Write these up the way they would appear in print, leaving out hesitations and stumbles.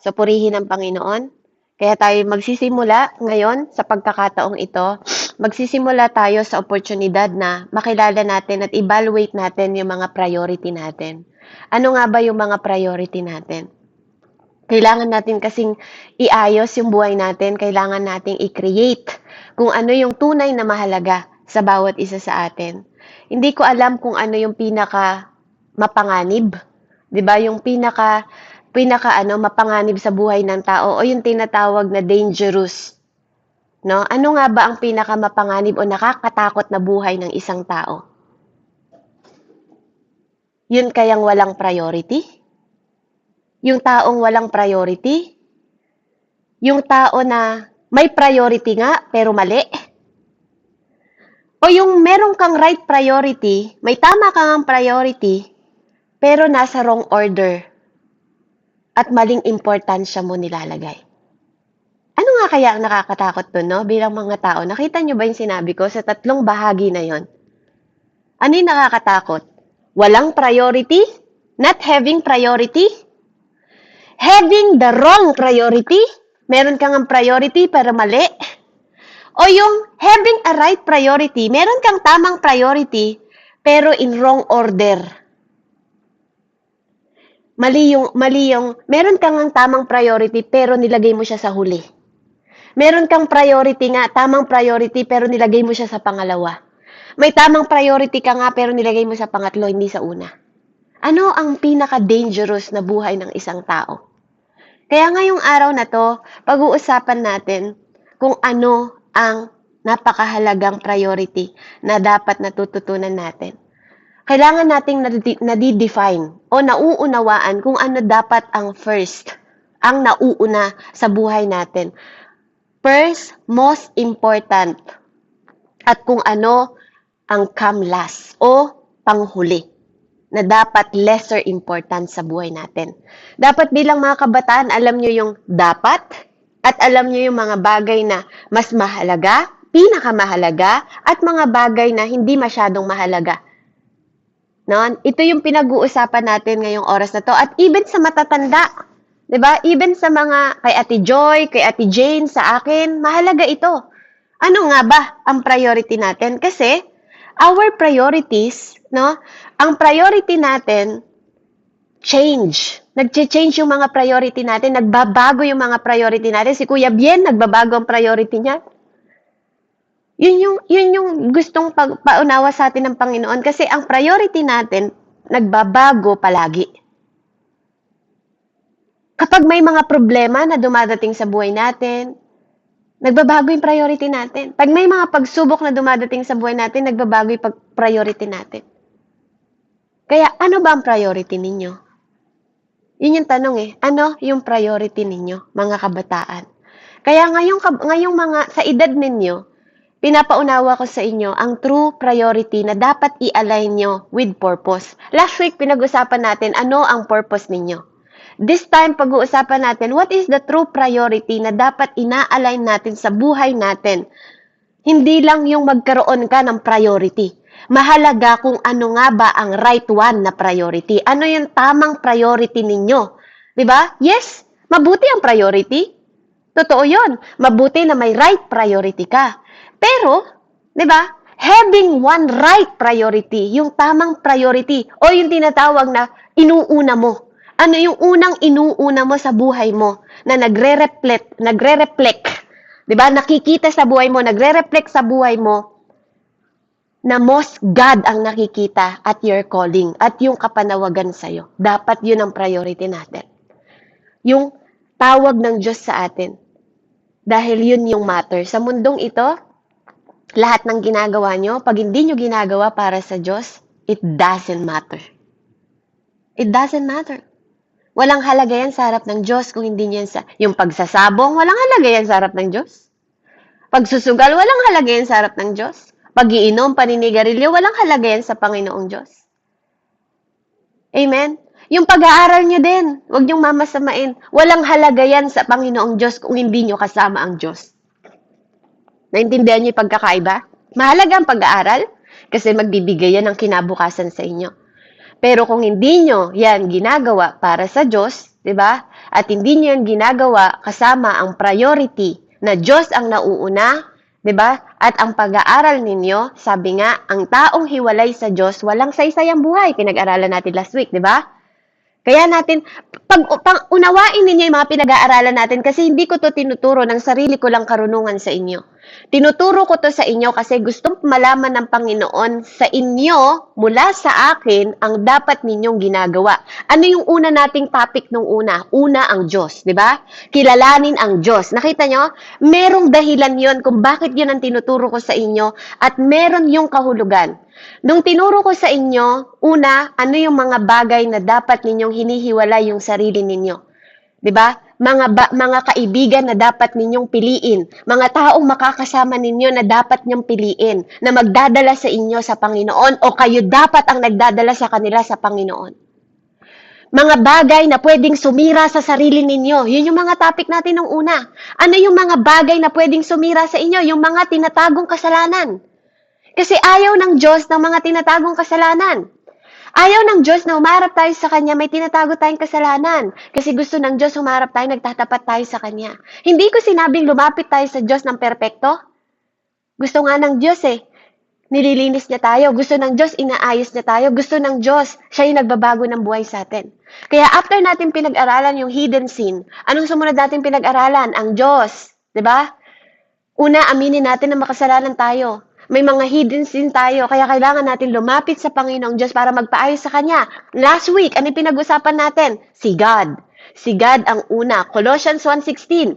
So, purihin ang Panginoon. Kaya tayo magsisimula ngayon sa pagkakataong ito. Magsisimula tayo sa oportunidad na makilala natin at evaluate natin yung mga priority natin. Ano nga ba yung mga priority natin? Kailangan natin kasing iayos yung buhay natin. Kailangan nating i-create kung ano yung tunay na mahalaga sa bawat isa sa atin. Hindi ko alam kung ano yung pinaka mapanganib, 'di ba? Yung pinaka mapanganib sa buhay ng tao o yung tinatawag na dangerous, no? Ano nga ba ang pinaka mapanganib o nakakatakot na buhay ng isang tao? Yun kayang walang priority? Yung taong walang priority? Yung tao na may priority nga pero mali? O yung meron kang right priority, may tama kang priority, pero nasa wrong order at maling importansya mo nilalagay. Ano nga kaya ang nakakatakot doon, no? Bilang mga tao, nakita nyo ba yung sinabi ko sa tatlong bahagi na yon? Ano yung nakakatakot? Walang priority? Not having priority? Having the wrong priority? Meron kang ang priority pero mali? O yung having a right priority, meron kang tamang priority pero in wrong order? Mali yung, meron kang ang tamang priority pero nilagay mo siya sa huli. Meron kang priority nga, tamang priority pero nilagay mo siya sa pangalawa. May tamang priority ka nga pero nilagay mo sa pangatlo, hindi sa una. Ano ang pinaka-dangerous na buhay ng isang tao? Kaya ngayong araw na to, pag-uusapan natin kung ano ang napakahalagang priority na dapat natututunan natin. Kailangan nating nadidefine o nauunawaan kung ano dapat ang first, ang nauuna sa buhay natin. First, most important, at kung ano ang come last o panghuli na dapat lesser important sa buhay natin. Dapat bilang mga kabataan, alam nyo yung dapat at alam nyo yung mga bagay na mas mahalaga, pinakamahalaga, at mga bagay na hindi masyadong mahalaga. No? Ito yung pinag-uusapan natin ngayong oras na to. At even sa matatanda, 'di ba? Even sa mga kay Ate Joy, kay Ate Jane, sa akin, mahalaga ito. Ano nga ba ang priority natin? Kasi our priorities, no? Ang priority natin change. Nagche-change yung mga priority natin, nagbabago yung mga priority natin. Si Kuya Bien, nagbabago ang priority niya. Yun yung gustong paunawa sa atin ng Panginoon kasi ang priority natin nagbabago palagi. Kapag may mga problema na dumadating sa buhay natin, nagbabago yung priority natin. Pag may mga pagsubok na dumadating sa buhay natin, nagbabago yung priority natin. Kaya ano ba ang priority ninyo? Yun yung tanong eh. Ano yung priority ninyo, mga kabataan? Kaya ngayong mga sa edad ninyo, pinapaunawa ko sa inyo ang true priority na dapat i-align nyo with purpose. Last week, pinag-usapan natin ano ang purpose ninyo. This time, pag-uusapan natin what is the true priority na dapat ina-align natin sa buhay natin. Hindi lang yung magkaroon ka ng priority. Mahalaga kung ano nga ba ang right one na priority. Ano yung tamang priority ninyo? 'Di ba? Yes, mabuti ang priority. Totoo 'yon. Mabuti na may right priority ka. Pero, 'di ba? Having one right priority, yung tamang priority o yung tinatawag na inuuna mo. Ano yung unang inuuna mo sa buhay mo na nagre-reflect, 'di ba? Nakikita sa buhay mo, nagre-reflect sa buhay mo na most God ang nakikita at your calling at yung kapanawagan sa'yo. Dapat yun ang priority natin. Yung tawag ng Diyos sa atin. Dahil yun yung matter. Sa mundong ito, lahat ng ginagawa nyo, pag hindi nyo ginagawa para sa Diyos, it doesn't matter. It doesn't matter. Walang halaga yan sa harap ng Diyos kung hindi nyo yung pagsasabong, walang halaga yan sa harap ng Diyos. Pagsusugal, walang halaga yan sa harap ng Diyos. Pag-iinom, paninigarilyo, walang halaga yan sa Panginoong Diyos. Amen? Yung pag-aaral nyo din, huwag nyong mamasamain. Walang halaga yan sa Panginoong Diyos kung hindi nyo kasama ang Diyos. Naintindihan nyo yung pagkakaiba? Mahalaga ang pag-aaral kasi magbibigay yan ng kinabukasan sa inyo. Pero kung hindi nyo yan ginagawa para sa Diyos, di ba? At hindi nyo yan ginagawa kasama ang priority na Diyos ang nauuna, di ba? At ang pag-aaral ninyo, sabi nga, ang taong hiwalay sa Diyos, walang saysay ang buhay. Pinag-aralan natin last week, di ba? Kaya natin, unawain ninyo yung mga pinag-aaralan natin kasi hindi ko to tinuturo ng sarili ko lang karunungan sa inyo. Tinuturo ko to sa inyo kasi gusto malaman ng Panginoon sa inyo, mula sa akin, ang dapat ninyong ginagawa. Ano yung una nating topic nung una? Una, ang Diyos, di ba? Kilalanin ang Diyos. Nakita nyo? Merong dahilan yon kung bakit yun ang tinuturo ko sa inyo at meron yung kahulugan. Nung tinuro ko sa inyo, una, ano yung mga bagay na dapat ninyong hinihiwalay yung sarili ninyo? 'Di ba? Mga kaibigan na dapat ninyong piliin, mga taong makakasama ninyo na dapat ninyong piliin, na magdadala sa inyo sa Panginoon o kayo dapat ang nagdadala sa kanila sa Panginoon. Mga bagay na pwedeng sumira sa sarili ninyo. Yun yung mga topic natin nung una. Ano yung mga bagay na pwedeng sumira sa inyo? Yung mga tinatagong kasalanan. Kasi ayaw ng Diyos ng mga tinatagong kasalanan. Ayaw ng Diyos na umarap tayo sa Kanya, may tinatago tayong kasalanan. Kasi gusto ng Diyos umarap tayo, nagtatapat tayo sa Kanya. Hindi ko sinabing lumapit tayo sa Diyos ng perpekto. Gusto nga ng Diyos nililinis niya tayo. Gusto ng Diyos, inaayos niya tayo. Gusto ng Diyos, siya yung nagbabago ng buhay sa atin. Kaya after natin pinag-aralan yung hidden sin, anong sumunod natin pinag-aralan? Ang Diyos. 'Di ba? Una, aminin natin na makasalanan tayo. May mga hidden sin tayo, kaya kailangan natin lumapit sa Panginoong Diyos para magpaayos sa Kanya. Last week, ano pinag-usapan natin? Si God. Si God ang una. Colossians 1:16.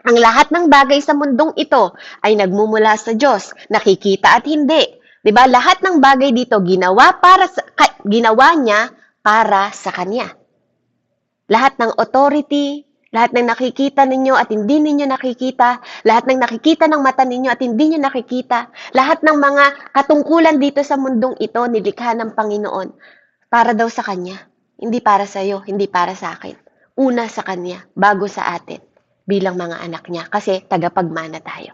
Ang lahat ng bagay sa mundong ito ay nagmumula sa Diyos, nakikita at hindi. 'Di ba? Lahat ng bagay dito ginawa niya para sa Kanya. Lahat ng authority, lahat ng nakikita ninyo at hindi ninyo nakikita, lahat ng nakikita ng mata ninyo at hindi nyo nakikita, lahat ng mga katungkulan dito sa mundong ito, nilikha ng Panginoon para daw sa Kanya. Hindi para sa iyo, hindi para sa akin. Una sa Kanya, bago sa atin, bilang mga anak niya, kasi tagapagmana tayo.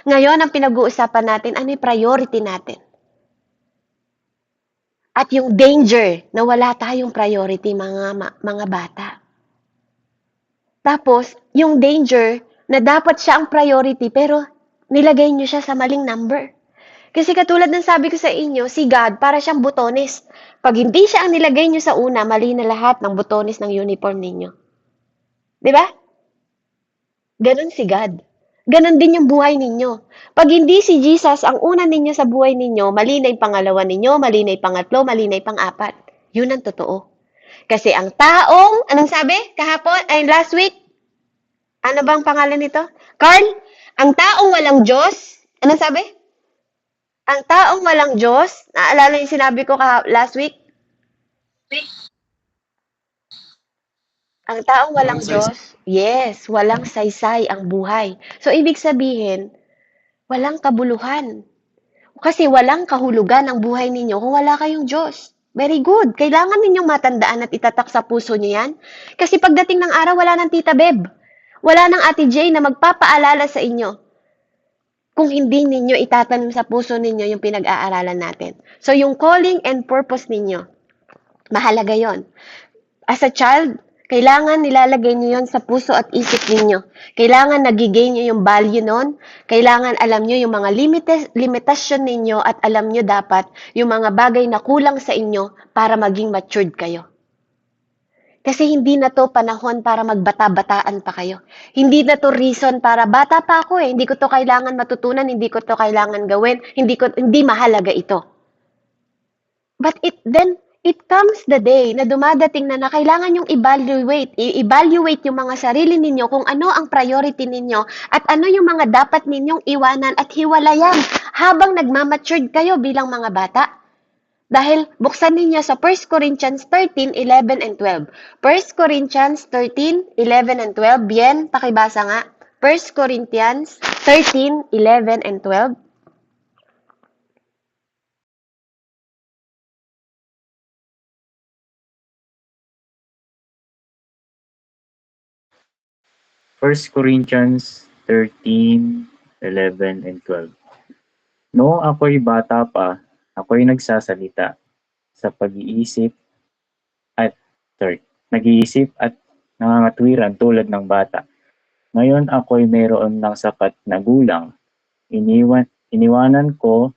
Ngayon, ang pinag-uusapan natin, ano yung priority natin? At yung danger na wala tayong priority, mga bata. Tapos, yung danger na dapat siya ang priority pero nilagay niyo siya sa maling number. Kasi katulad ng sabi ko sa inyo, si God para siyang butones. Pag hindi siya ang nilagay niyo sa una, mali na lahat ng butones ng uniform ninyo. 'Di ba? Ganon si God. Ganon din yung buhay ninyo. Pag hindi si Jesus ang una ninyo sa buhay ninyo, mali na yung pangalawa ninyo, mali na yung pangatlo, mali na yung pang-apat. Yun ang totoo. Kasi ang taong, anong sabi kahapon, ay last week, ano bang pangalan nito? Carl, ang taong walang Diyos, anong sabi? Ang taong walang Diyos, naalala yung sinabi ko last week? Ang taong walang Diyos, yes, walang saysay ang buhay. So, ibig sabihin, walang kabuluhan. Kasi walang kahulugan ang buhay ninyo kung wala kayong Diyos. Very good. Kailangan ninyong matandaan at itatak sa puso niyo yan. Kasi pagdating ng araw, wala ng Tita Beb. Wala ng Ate Jay na magpapaalala sa inyo kung hindi ninyo itatanim sa puso ninyo yung pinag-aaralan natin. So, yung calling and purpose ninyo, mahalaga yon. As a child, kailangan nilalagay niyo yon sa puso at isip ninyo. Kailangan nagigain niyo yung value nun. Kailangan alam niyo yung mga limitasyon ninyo at alam niyo dapat yung mga bagay na kulang sa inyo para maging matured kayo. Kasi hindi na to panahon para magbata-bataan pa kayo. Hindi na to reason para bata pa ako hindi ko to kailangan matutunan, hindi ko to kailangan gawin, hindi mahalaga ito. But it comes the day na dumadating na kailangan yung i-evaluate yung mga sarili ninyo kung ano ang priority ninyo at ano yung mga dapat ninyong iwanan at hiwalayan habang nagmamatured kayo bilang mga bata. Dahil buksan ninyo sa 1 Corinthians 13, 11 and 12. 1 Corinthians 13, 11 and 12. Bien, pakibasa nga. 1 Corinthians 13, 11 and 12. First Corinthians 13, 11 and 12. Noong ako'y bata pa, ako'y nagsasalita. sa nag-iisip at nangangatwiran tulad ng bata. Ngayon ako'y mayroon ng sapat na gulang. Iniwanan ko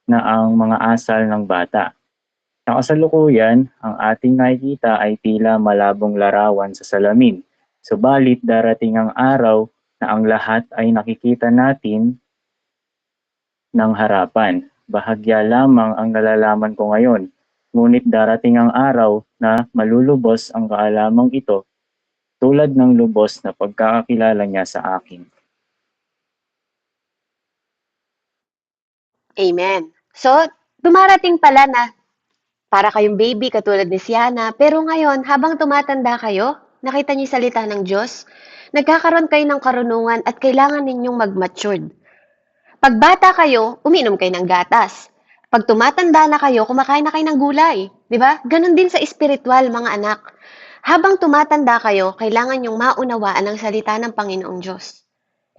na ang mga asal ng bata. Sa kasalukuyan, ang ating nakikita ay tila malabong larawan sa salamin. Subalit darating ang araw na ang lahat ay nakikita natin ng harapan. Bahagya lamang ang nalalaman ko ngayon. Ngunit darating ang araw na malulubos ang kaalamang ito tulad ng lubos na pagkakakilala niya sa akin. Amen. So, dumarating pala na para kayong baby katulad ni Siana, pero ngayon, habang tumatanda kayo, nakita niyo yung salita ng Diyos, nagkakaroon kayo ng karunungan at kailangan ninyong mag-matured. Pag bata kayo, uminom kayo ng gatas. Pag tumatanda na kayo, kumakain na kayo ng gulay. Di ba? Ganon din sa espiritual, mga anak. Habang tumatanda kayo, kailangan nyong maunawaan ang salita ng Panginoong Diyos.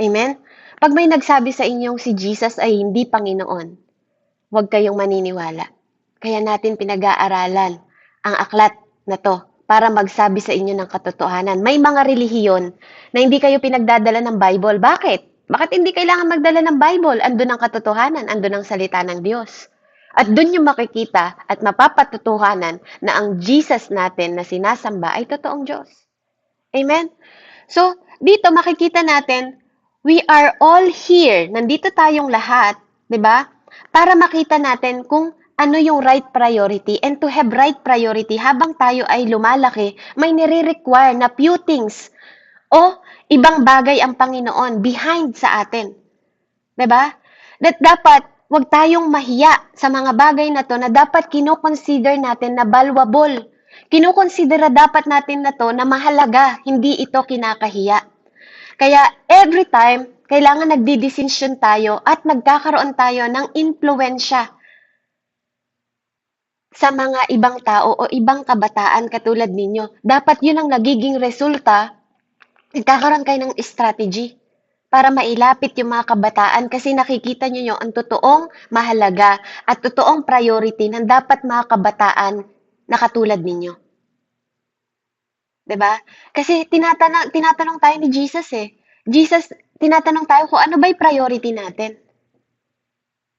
Amen? Pag may nagsabi sa inyong si Jesus ay hindi Panginoon, huwag kayong maniniwala. Kaya natin pinag-aaralan ang aklat na to para magsabi sa inyo ng katotohanan. May mga relihiyon na hindi kayo pinagdadala ng Bible. Bakit? Bakit hindi kailangan magdala ng Bible? Andun ang katotohanan, andun ang salita ng Diyos. At dun yung makikita at mapapatutuhanan na ang Jesus natin na sinasamba ay totoong Diyos. Amen? So, dito makikita natin, we are all here. Nandito tayong lahat, di ba? Para makita natin kung ano yung right priority. And to have right priority, habang tayo ay lumalaki, may nire-require na few things o ibang bagay ang Panginoon behind sa atin. Diba? That dapat, wag tayong mahiya sa mga bagay na to na dapat kinoconsider natin na valuable. Kinoconsidera dapat natin na to na mahalaga, hindi ito kinakahiya. Kaya every time, kailangan nagdidesisyon tayo at nagkakaroon tayo ng impluensya sa mga ibang tao o ibang kabataan katulad ninyo. Dapat yun ang nagiging resulta, nagkakaroon kayo ng strategy para mailapit yung mga kabataan kasi nakikita nyo yung ang totoong mahalaga at totoong priority ng dapat mga kabataan na katulad ninyo. 'Di ba? Kasi tinatanong tayo ni Jesus eh. Jesus, tinatanong tayo kung ano ba yung priority natin.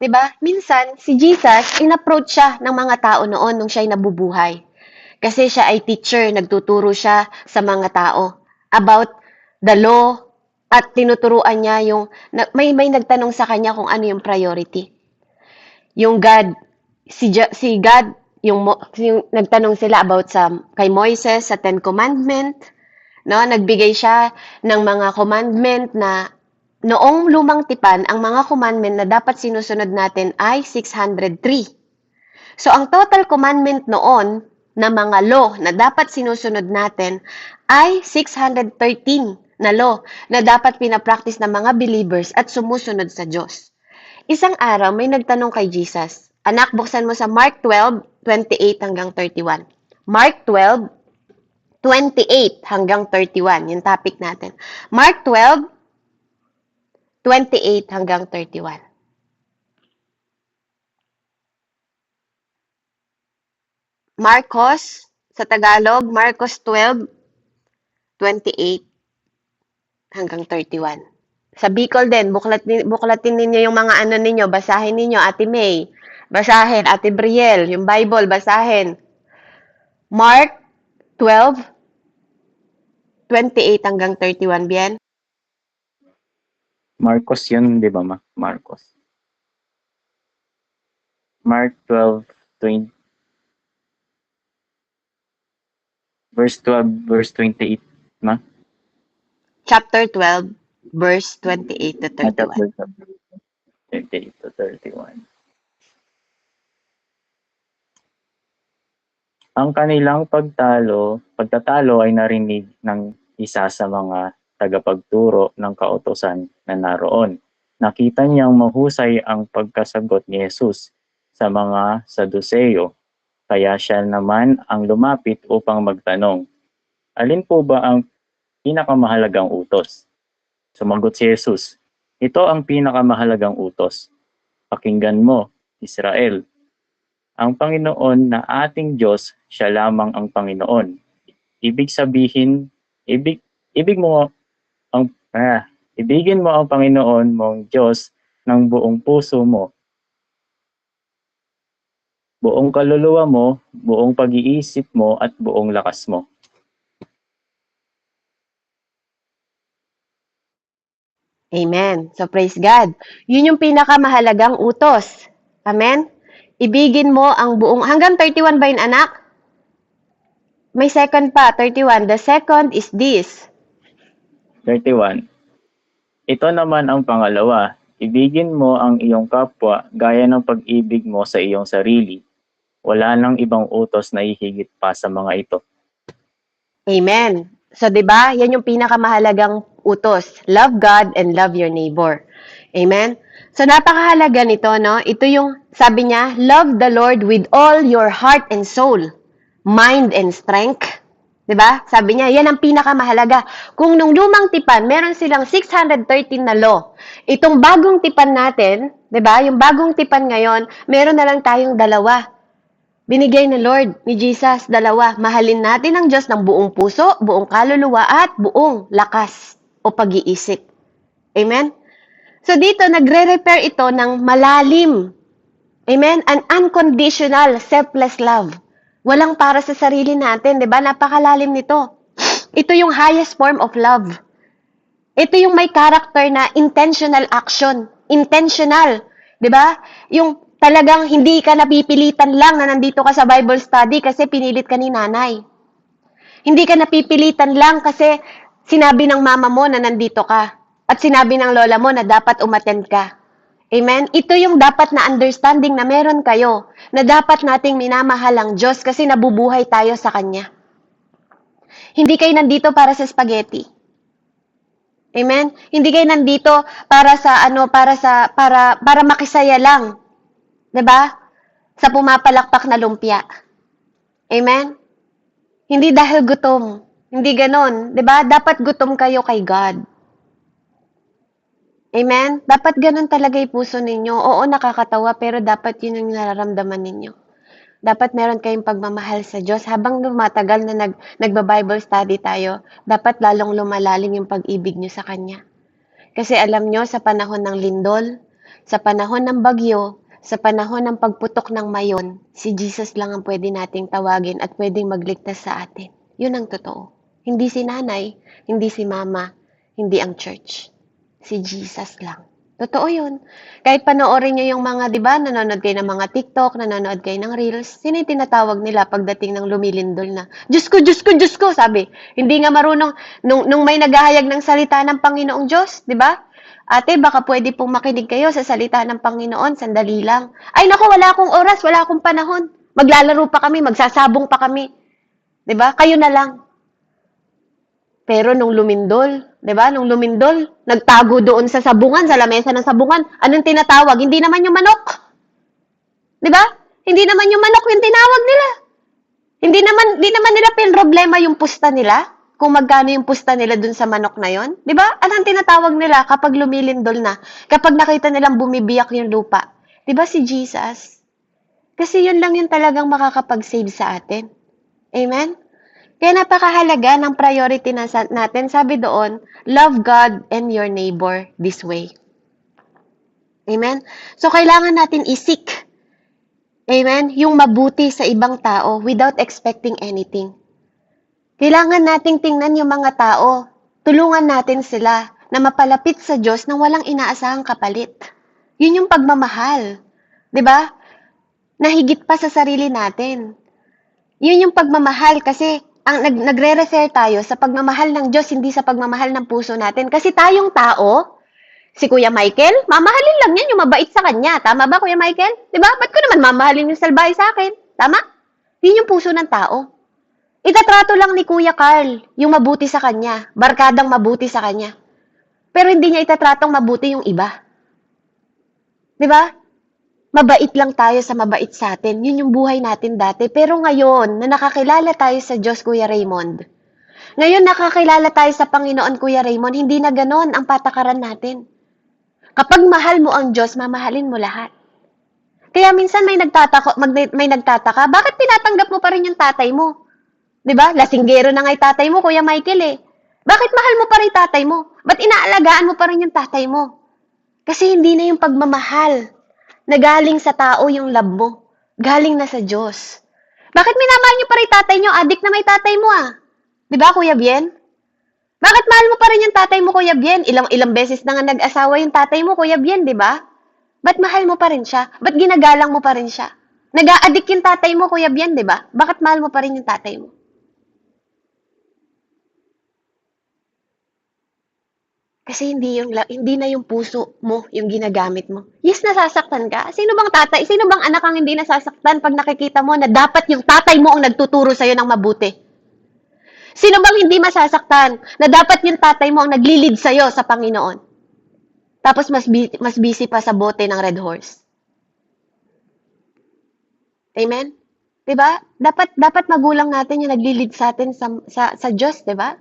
'Di ba? Minsan, si Jesus, in-approach siya ng mga tao noon nung siya'y nabubuhay. Kasi siya ay teacher, nagtuturo siya sa mga tao about the law at tinuturuan niya yung, may nagtanong sa kanya kung ano yung priority. Yung God, si God, yung nagtanong sila about kay Moises sa Ten Commandment, no? Nagbigay siya ng mga commandment na noong lumang tipan, ang mga commandment na dapat sinusunod natin ay 603. So, ang total commandment noon na mga law na dapat sinusunod natin ay 613 na law na dapat pinapractice ng mga believers at sumusunod sa Diyos. Isang araw, may nagtanong kay Jesus, anak, buksan mo sa Mark 12:28 hanggang 31. Mark 12:28 hanggang 31, yung topic natin. Mark 12:28 hanggang 31. Marcos, sa Tagalog, Marcos 12:28 hanggang 31. Sa Bicol din, buklatin ninyo yung mga ano ninyo, basahin ninyo, Ate May, basahin, Ate Brielle, yung Bible, basahin. Mark 12:28 hanggang 31, bien? Marcos yun, di ba ma? Marcos. Mark 12:20 verse 12, verse 28, ma? Chapter 12, verse 28 to 31. 28 to 31. Ang kanilang pagtatalo ay narinig ng isa sa mga tagapagturo ng kautusan na naroon. Nakita niyang mahusay ang pagkasagot ni Jesus sa mga Saduseyo, kaya siya naman ang lumapit upang magtanong, alin po ba ang pinakamahalagang utos? Sumagot si Jesus, ito ang pinakamahalagang utos. Pakinggan mo, Israel. Ang Panginoon na ating Diyos, siya lamang ang Panginoon. Ibig sabihin, ibig, ibig mo ang, ibigin mo ang Panginoon mong Diyos ng buong puso mo, buong kaluluwa mo, buong pag-iisip mo, at buong lakas mo. Amen. So praise God. Yun yung pinakamahalagang utos. Amen? Ibigin mo ang buong, hanggang 31 ba yun, anak? May second pa, 31. The second is this. 31. Ito naman ang pangalawa, ibigin mo ang iyong kapwa gaya ng pag-ibig mo sa iyong sarili. Wala nang ibang utos na hihigit pa sa mga ito. Amen. So, 'di ba? Yan yung pinakamahalagang utos. Love God and love your neighbor. Amen. So, napakahalaga nito, no? Ito yung sabi niya, love the Lord with all your heart and soul, mind and strength. 'Di ba? Sabi niya, yan ang pinakamahalaga. Kung nung lumang tipan, meron silang 613 na law. Itong bagong tipan natin, 'di ba? Yung bagong tipan ngayon, meron na lang tayong dalawa. Binigay ni Lord, ni Jesus, dalawa. Mahalin natin ang Diyos ng buong puso, buong kaluluwa, at buong lakas o pag-iisip. Amen? So dito, nagre-repair ito ng malalim. Amen? An unconditional, selfless love. Walang para sa sarili natin, di ba? Napakalalim nito. Ito yung highest form of love. Ito yung may character na intentional action. Intentional. Di ba? Yung talagang hindi ka napipilitan lang na nandito ka sa Bible study kasi pinilit ka ni nanay. Hindi ka napipilitan lang kasi sinabi ng mama mo na nandito ka. At sinabi ng lola mo na dapat umattend ka. Amen? Ito yung dapat na understanding na meron kayo. Na dapat nating minamahal ang Diyos kasi nabubuhay tayo sa Kanya. Hindi kayo nandito para sa spaghetti. Amen? Hindi kayo nandito para sa para makisaya lang. 'Di ba? Sa pumapalakpak na lumpia. Amen? Hindi dahil gutom. Hindi ganon. 'Di ba? Dapat gutom kayo kay God. Amen? Dapat ganon talaga yung puso ninyo. Oo, nakakatawa, pero dapat yun yung nararamdaman ninyo. Dapat meron kayong pagmamahal sa Diyos. Habang lumatagal na nagba-Bible study tayo, dapat lalong lumalalim yung pag-ibig nyo sa Kanya. Kasi alam nyo, sa panahon ng lindol, sa panahon ng bagyo, sa panahon ng pagputok ng mayon, si Jesus lang ang pwede nating tawagin at pwedeng magligtas sa atin. Yun ang totoo. Hindi si nanay, hindi si mama, hindi ang church. Si Jesus lang. Totoo yun. Kahit panoorin nyo yung mga, di ba, nanonood kayo ng mga TikTok, nanonood kayo ng Reels, sino yung tinatawag nila pagdating ng lumilindol na, Diyos ko, Diyos ko, Diyos ko, sabi. Hindi nga marunong, nung may naghahayag ng salita ng Panginoong Diyos, di ba? Ate, baka pwede pong makinig kayo sa salita ng Panginoon, sandali lang. Ay, nako, wala akong oras, wala akong panahon. Maglalaro pa kami, magsasabong pa kami. Di ba? Kayo na lang. Pero nung lumindol, 'di ba? Nung lumindol, nagtago doon sa sabungan, sa lamesa ng sabungan. Anong tinatawag? Hindi naman yung manok. 'Di ba? Hindi naman yung manok yung tinawag nila. Hindi naman nila pinroblema yung pusta nila. Kung magkano yung pusta nila dun sa manok na yon, 'di ba? Anong tinatawag nila kapag lumilindol na? Kapag nakita nilang bumibiyak yung lupa. 'Di ba si Jesus? Kasi yun lang yung talagang makakapag-save sa atin. Amen? Kaya napakahalaga ng priority natin. Sabi doon, love God and your neighbor this way. Amen? So, kailangan natin isik. Amen? Yung mabuti sa ibang tao without expecting anything. Kailangan nating tingnan yung mga tao. Tulungan natin sila na mapalapit sa Diyos nang walang inaasahang kapalit. Yun yung pagmamahal. 'Di ba? Nahigit pa sa sarili natin. Yun yung pagmamahal kasi ang nagre-refer tayo sa pagmamahal ng Diyos, hindi sa pagmamahal ng puso natin. Kasi tayong tao, si Kuya Michael, mamahalin lang yan yung mabait sa kanya. Tama ba, Kuya Michael? Diba? Ba't ko naman mamahalin yung salbahe sa akin? Tama? Yun yung puso ng tao. Itatrato lang ni Kuya Carl yung mabuti sa kanya, barkadang mabuti sa kanya. Pero hindi niya itatratong mabuti yung iba. Diba? Mabait lang tayo sa mabait sa atin. Yun yung buhay natin dati. Pero ngayon, na nakakilala tayo sa Diyos, Kuya Raymond. Ngayon, nakakilala tayo sa Panginoon, Kuya Raymond, hindi na ganon ang patakaran natin. Kapag mahal mo ang Diyos, mamahalin mo lahat. Kaya minsan may nagtataka, bakit tinatanggap mo pa rin yung tatay mo? 'Di ba? Lasinggero na nga yung tatay mo, Kuya Michael eh. Bakit mahal mo pa rin tatay mo? Ba't inaalagaan mo pa rin yung tatay mo? Kasi hindi na yung pagmamahal na galing sa tao yung love mo. Galing na sa Diyos. Bakit minamahal niyo pa rin tatay niyo? Adik na may tatay mo ah. 'Di ba, Kuya Bien? Bakit mahal mo pa rin yung tatay mo, Kuya Bien? Ilang beses na nga nag-asawa yung tatay mo, Kuya Bien, 'di ba? Ba't mahal mo pa rin siya? Ba't ginagalang mo pa rin siya? Nag-a-addict yung tatay mo, Kuya Bien, 'di ba? Bakit mahal mo pa rin yung tatay mo? Kasi hindi na yung puso mo yung ginagamit mo. Yes, nasasaktan ka. Sino bang anak ang hindi nasasaktan pag nakikita mo na dapat yung tatay mo ang nagtuturo sa'yo ng mabuti? Sino bang hindi masasaktan na dapat yung tatay mo ang naglilid sa'yo sa Panginoon? Tapos mas busy pa sa bote ng Red Horse. Amen? 'Di ba? Dapat magulang natin yung naglilid sa atin sa Diyos, 'di ba?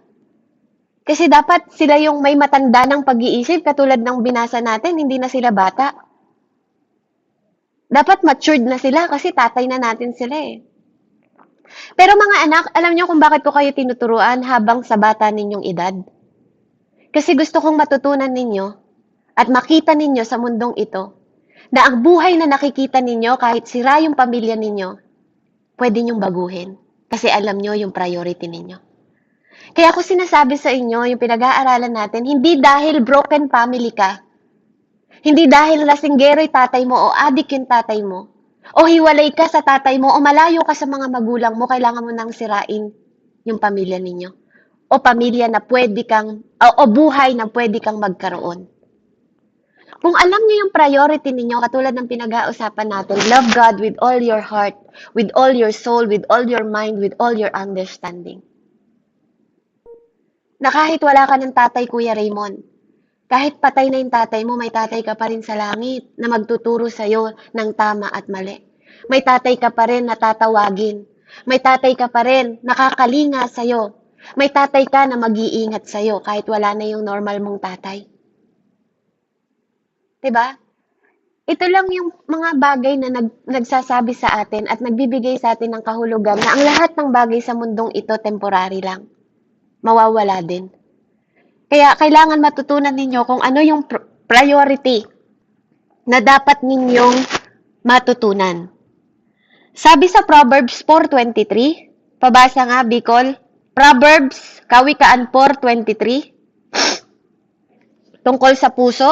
Kasi dapat sila yung may matanda ng pag-iisip katulad ng binasa natin, hindi na sila bata. Dapat matured na sila kasi tatay na natin sila eh. Pero mga anak, alam niyo kung bakit ko kayo tinuturuan habang sa bata ninyong edad? Kasi gusto kong matutunan ninyo at makita ninyo sa mundong ito na ang buhay na nakikita ninyo kahit sira yung pamilya ninyo, pwede nyong baguhin. Kasi alam nyo yung priority ninyo. Kaya ako sinasabi sa inyo, yung pinag-aaralan natin, hindi dahil broken family ka, hindi dahil lasinggero yung tatay mo o adik yung tatay mo, o hiwalay ka sa tatay mo o malayo ka sa mga magulang mo, kailangan mo nang sirain yung pamilya ninyo. O pamilya na pwede kang, o buhay na pwede kang magkaroon. Kung alam niyo yung priority ninyo, katulad ng pinag-ausapan natin, love God with all your heart, with all your soul, with all your mind, with all your understanding. Na kahit wala ka ng tatay, Kuya Raymond, kahit patay na yung tatay mo, may tatay ka pa rin sa langit na magtuturo sa'yo ng tama at mali. May tatay ka pa rin na tatawagin. May tatay ka pa rin nakakalinga sa'yo. May tatay ka na mag-iingat sa'yo kahit wala na yung normal mong tatay. 'Di ba? Ito lang yung mga bagay na nagsasabi sa atin at nagbibigay sa atin ng kahulugan na ang lahat ng bagay sa mundong ito temporary lang. Mawawala din. Kaya kailangan matutunan ninyo kung ano yung priority na dapat ninyong matutunan. Sabi sa Proverbs 4:23, pabasa nga Bicol, Proverbs, Kawikaan 4:23, tungkol sa puso.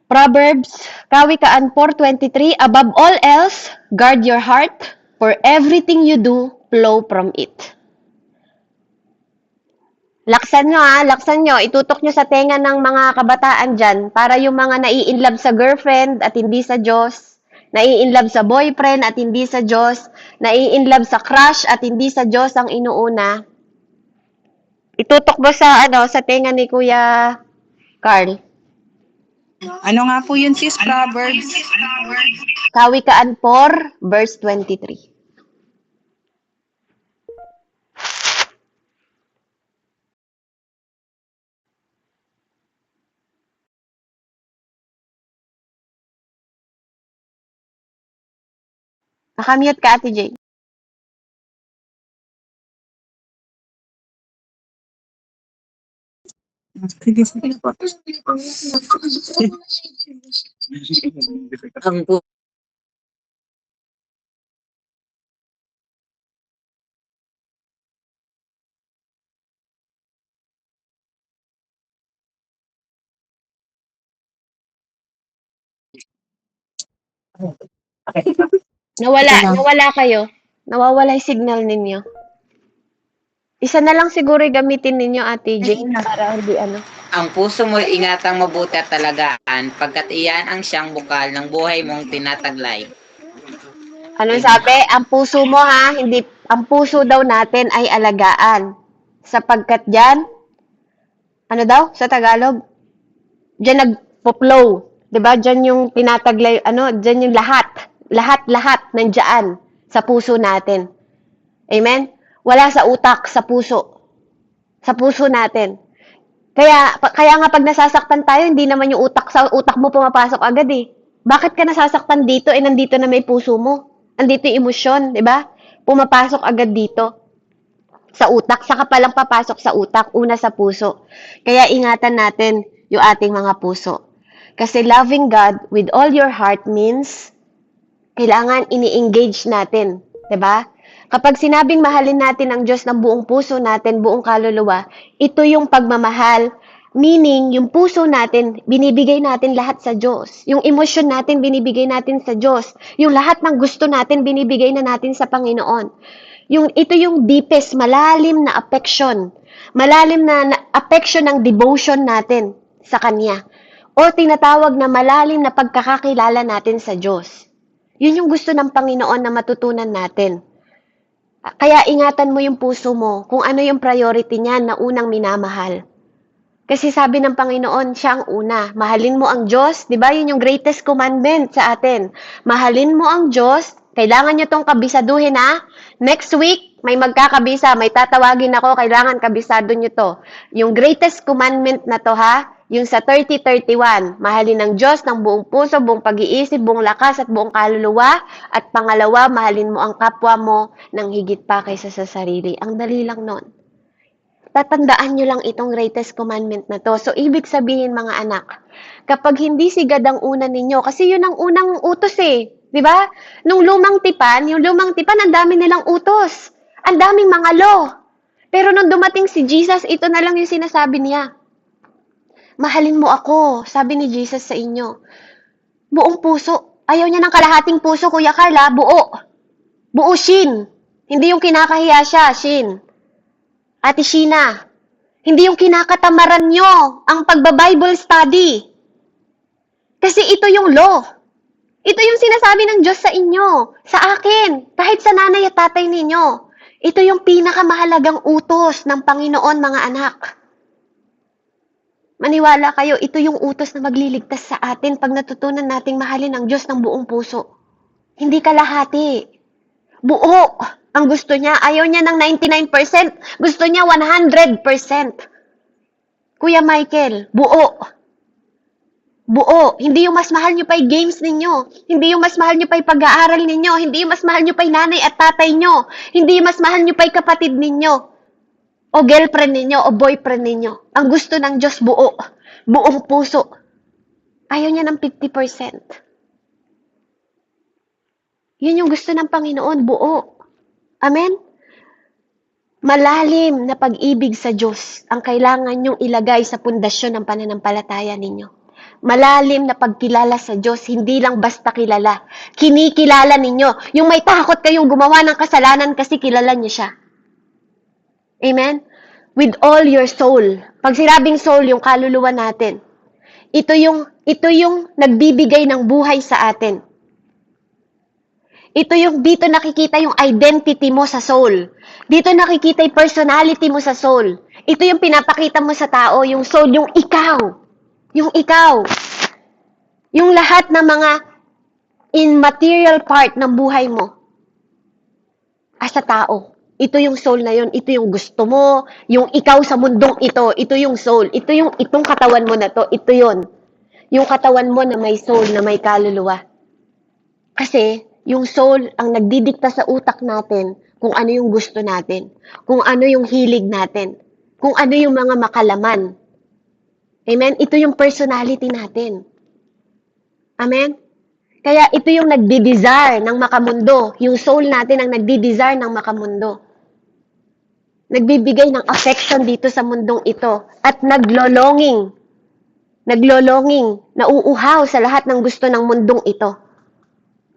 Proverbs, Kawikaan 4:23, above all else, guard your heart, for everything you do flow from it. Laksan nyo, itutok nyo sa tenga ng mga kabataan dyan para yung mga nai-inlove sa girlfriend at hindi sa Diyos, nai-inlove sa boyfriend at hindi sa Diyos, nai-inlove sa crush at hindi sa Diyos ang inuuna. Itutok mo sa tenga ni Kuya Carl. Ano nga po yun, sis? Proverbs? Kawikaan 4, verse 23. Nakamute ka, Ate Jane. Sige, sige po. Ang po. Nawala kayo. Nawawala yung signal ninyo. Isa na lang siguro gamitin ninyo, Ate Jane, para hindi Ang puso mo ingatang mabuti at talagaan, pagkat iyan ang siyang bukal ng buhay mong tinataglay. Ano sabi? Ang puso mo ang puso daw natin ay alagaan. Sapagkat diyan, ano daw sa Tagalog? Diyan nagpo-flow. 'Di ba? Diyan yung tinataglay, diyan yung lahat nandiyan sa puso natin. Amen? Wala sa utak, sa puso. Sa puso natin. Kaya nga pag nasasaktan tayo, hindi naman yung sa utak mo pumapasok agad eh. Bakit ka nasasaktan dito? Eh, nandito na may puso mo. Nandito yung emosyon, di ba? Pumapasok agad dito sa utak. Saka palang papasok sa utak, una sa puso. Kaya ingatan natin yung ating mga puso. Kasi loving God with all your heart means kailangan ini-engage natin, 'di ba? Kapag sinabing mahalin natin ang Diyos ng buong puso natin, buong kaluluwa, ito yung pagmamahal. Meaning, yung puso natin, binibigay natin lahat sa Diyos. Yung emosyon natin, binibigay natin sa Diyos. Yung lahat ng gusto natin, binibigay na natin sa Panginoon. Ito yung deepest, malalim na affection. Malalim na affection ng devotion natin sa Kanya. O tinatawag na malalim na pagkakakilala natin sa Diyos. Yun yung gusto ng Panginoon na matutunan natin. Kaya ingatan mo yung puso mo kung ano yung priority niya na unang minamahal. Kasi sabi ng Panginoon, siya ang una. Mahalin mo ang Diyos, di ba? Yun yung greatest commandment sa atin. Mahalin mo ang Diyos. Kailangan nyo tong kabisaduhin ha. Next week, may magkakabisa. May tatawagin ako, kailangan kabisado nyo to. Yung greatest commandment na to ha, yung sa 30:31, mahalin ang Diyos ng buong puso, buong pag-iisip, buong lakas at buong kaluluwa. At pangalawa, mahalin mo ang kapwa mo ng higit pa kaysa sa sarili. Ang dali lang nun. Tatandaan nyo lang itong greatest commandment na to. So, ibig sabihin mga anak, kapag hindi si God ang una ninyo, kasi yun ang unang utos eh. Di ba? Yung lumang tipan, ang dami nilang utos. Ang daming mga law. Pero nung dumating si Jesus, ito na lang yung sinasabi niya. Mahalin mo ako, sabi ni Jesus sa inyo. Buong puso. Ayaw niya ng kalahating puso, Kuya Carla, buo. Buo, Shin. Hindi yung kinakahiya siya, Shin. Ate Sheena, hindi yung kinakatamaran nyo ang pagba-Bible study. Kasi ito yung law. Ito yung sinasabi ng Diyos sa inyo, sa akin, kahit sa nanay at tatay ninyo. Ito yung pinakamahalagang utos ng Panginoon, mga anak. Maniwala kayo, ito yung utos na magliligtas sa atin pag natutunan nating mahalin ang Diyos ng buong puso. Hindi kalahati. Buo ang gusto niya. Ayaw niya ng 99%. Gusto niya 100%. Kuya Michael, buo. Buo. Hindi yung mas mahal niyo pa yung games ninyo. Hindi yung mas mahal niyo pa yung pag-aaral ninyo. Hindi yung mas mahal niyo pa yung nanay at tatay niyo. Hindi yung mas mahal niyo pa yung kapatid ninyo. O girlfriend ninyo, o boyfriend ninyo. Ang gusto ng Diyos, buo. Buong puso. Ayaw niya ng 50%. Yun yung gusto ng Panginoon, buo. Amen? Malalim na pag-ibig sa Diyos ang kailangan nyong ilagay sa pundasyon ng pananampalataya ninyo. Malalim na pagkilala sa Diyos, hindi lang basta kilala. Kinikilala ninyo. Yung may takot kayong gumawa ng kasalanan kasi kilala niyo siya. Amen? With all your soul. Pag sinabing soul, yung kaluluwa natin. Ito yung nagbibigay ng buhay sa atin. Ito yung dito nakikita yung identity mo sa soul. Dito nakikita yung personality mo sa soul. Ito yung pinapakita mo sa tao, yung soul, yung ikaw. Yung ikaw. Yung lahat ng mga immaterial part ng buhay mo. As a tao. Ito yung soul na yun. Ito yung gusto mo. Yung ikaw sa mundong ito. Ito yung soul. Itong katawan mo na to. Ito yun. Yung katawan mo na may soul, na may kaluluwa. Kasi, yung soul ang nagdidikta sa utak natin kung ano yung gusto natin. Kung ano yung hilig natin. Kung ano yung mga makalaman. Amen? Ito yung personality natin. Amen? Kaya ito yung nagdi-desire ng makamundo. Yung soul natin ang nagdi-desire ng makamundo. Nagbibigay ng affection dito sa mundong ito. At naglolonging. Nauuhaw sa lahat ng gusto ng mundong ito.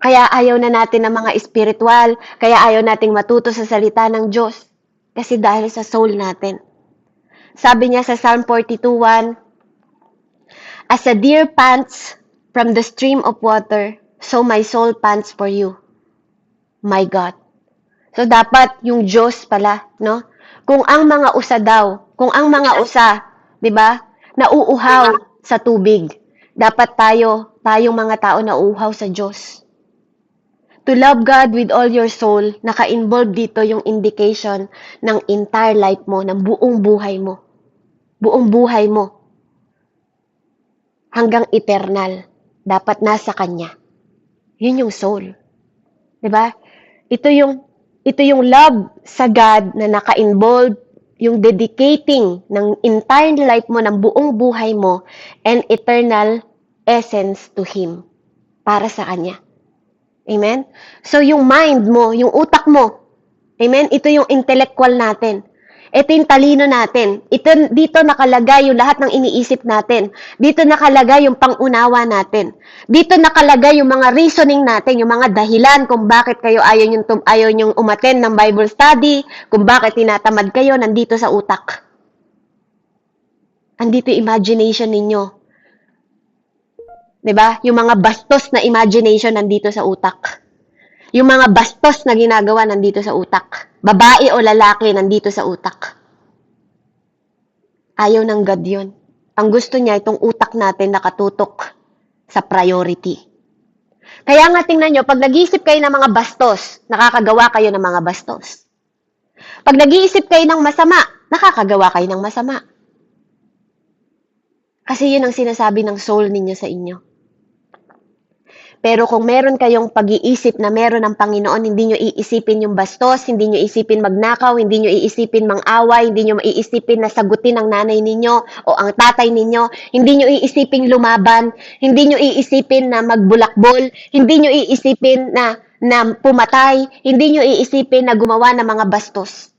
Kaya ayaw na natin ng mga espiritual. Kaya ayaw nating matuto sa salita ng Diyos. Kasi dahil sa soul natin. Sabi niya sa Psalm 42:1, as a deer pants from the stream of water, so my soul pants for you, my God. So, dapat yung Diyos pala, no? Kung ang mga usa, di ba, nauuhaw sa tubig, dapat tayong mga tao nauuhaw sa Diyos. To love God with all your soul, naka-involve dito yung indication ng entire life mo, ng buong buhay mo. buong buhay mo, hanggang eternal, dapat nasa Kanya. Yun yung soul. 'Di ba? Ito yung love sa God na naka-involve, yung dedicating ng entire life mo, ng buong buhay mo, and eternal essence to Him, para sa Kanya. Amen? So, yung mind mo, yung utak mo, amen? Ito yung intellectual natin. Ito yung talino natin. Dito nakalagay yung lahat ng iniisip natin. Dito nakalagay yung pangunawa natin. Dito nakalagay yung mga reasoning natin, yung mga dahilan kung bakit kayo ayaw nyong umattend ng Bible study, kung bakit tinatamad kayo, nandito sa utak. Andito yung imagination ninyo. 'Di ba? Yung mga bastos na imagination nandito sa utak. Yung mga bastos na ginagawa nandito sa utak. Babae o lalaki nandito sa utak. Ayaw ng God yun. Ang gusto niya, itong utak natin nakatutok sa priority. Kaya nga tingnan nyo, pag nag-iisip kayo ng mga bastos, nakakagawa kayo ng mga bastos. Pag nag-iisip kayo ng masama, nakakagawa kayo ng masama. Kasi yun ang sinasabi ng soul ninyo sa inyo. Pero kung meron kayong pag-iisip na meron ng Panginoon, hindi nyo iisipin yung bastos, hindi nyo iisipin magnakaw, hindi nyo iisipin mang-away, hindi nyo iisipin na sagutin ang nanay ninyo o ang tatay ninyo, hindi nyo iisipin lumaban, hindi nyo iisipin na magbulakbol, hindi nyo iisipin na pumatay, hindi nyo iisipin na gumawa ng mga bastos.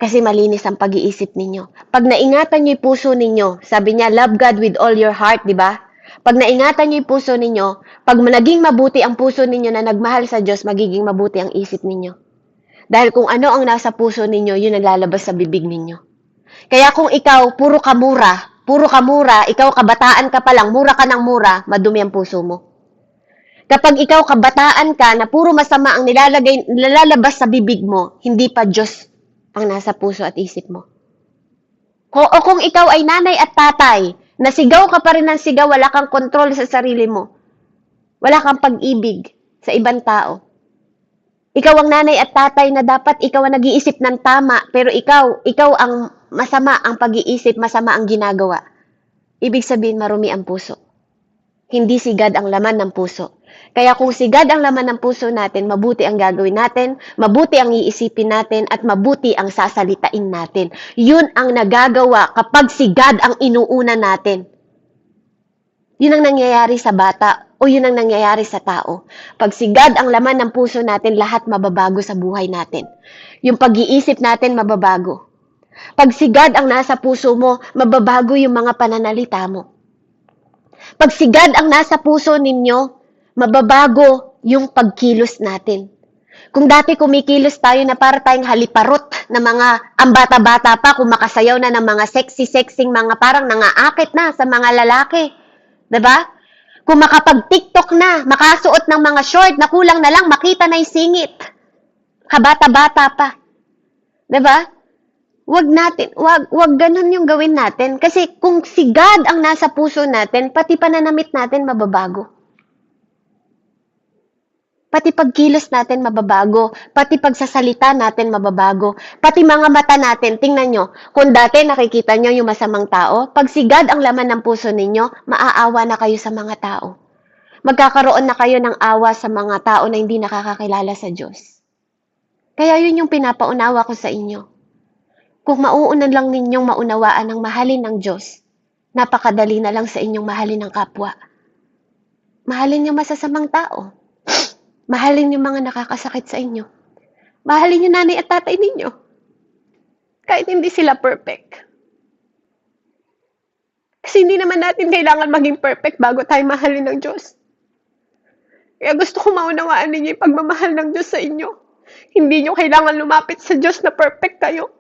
Kasi malinis ang pag-iisip ninyo. Pag naingatan nyo yung puso ninyo, sabi niya, love God with all your heart, di ba? Pag naingatan niyo yung puso ninyo, pag naging mabuti ang puso ninyo na nagmahal sa Diyos, magiging mabuti ang isip ninyo. Dahil kung ano ang nasa puso ninyo, yun ang lalabas sa bibig ninyo. Kaya kung ikaw, puro ka mura, ikaw kabataan ka pa lang, mura ka ng mura, madumi ang puso mo. Kapag ikaw kabataan ka na puro masama ang nilalabas sa bibig mo, hindi pa Diyos ang nasa puso at isip mo. O kung ikaw ay nanay at tatay, nasigaw ka pa rin ng sigaw, wala kang kontrol sa sarili mo. Wala kang pag-ibig sa ibang tao. Ikaw ang nanay at tatay na dapat ikaw ang nag-iisip ng tama, pero ikaw ang masama ang pag-iisip, masama ang ginagawa. Ibig sabihin, marumi ang puso. Hindi si God ang laman ng puso. Kaya kung si God ang laman ng puso natin, mabuti ang gagawin natin, mabuti ang iisipin natin, at mabuti ang sasalitain natin. Yun ang nagagawa kapag si God ang inuuna natin. Yun ang nangyayari sa bata o yun ang nangyayari sa tao. Pag si God ang laman ng puso natin, lahat mababago sa buhay natin. Yung pag-iisip natin mababago. Pag si God ang nasa puso mo, mababago yung mga pananalita mo. Pag si God ang nasa puso ninyo, mababago yung pagkilos natin. Kung dati kumikilos tayo na para tayong haliparot na mga ang bata-bata pa, kumakasayaw na ng mga sexy-sexing mga parang nangaakit na sa mga lalaki. 'Di ba? Kung makapag-TikTok na, makasuot ng mga short na kulang na lang makita na yung singit. Kabata-bata pa. 'Di ba? Wag ganun yung gawin natin. Kasi kung si God ang nasa puso natin, pati pananamit natin mababago. Pati pagkilos natin mababago. Pati pagsasalita natin mababago. Pati mga mata natin, tingnan nyo. Kung dati nakikita nyo yung masamang tao, pag si God ang laman ng puso ninyo, maaawa na kayo sa mga tao. Magkakaroon na kayo ng awa sa mga tao na hindi nakakakilala sa Diyos. Kaya yun yung pinapaunawa ko sa inyo. Kung mauunan lang ninyong maunawaan ang mahalin ng Diyos, napakadali na lang sa inyong mahalin ng kapwa. Mahalin yung masasamang tao. Mahalin yung mga nakakasakit sa inyo. Mahalin yung nanay at tatay ninyo. Kahit hindi sila perfect. Kasi hindi naman natin kailangan maging perfect bago tayo mahalin ng Diyos. Kaya gusto ko maunawaan ninyo yung pagmamahal ng Diyos sa inyo. Hindi nyo kailangan lumapit sa Diyos na perfect kayo.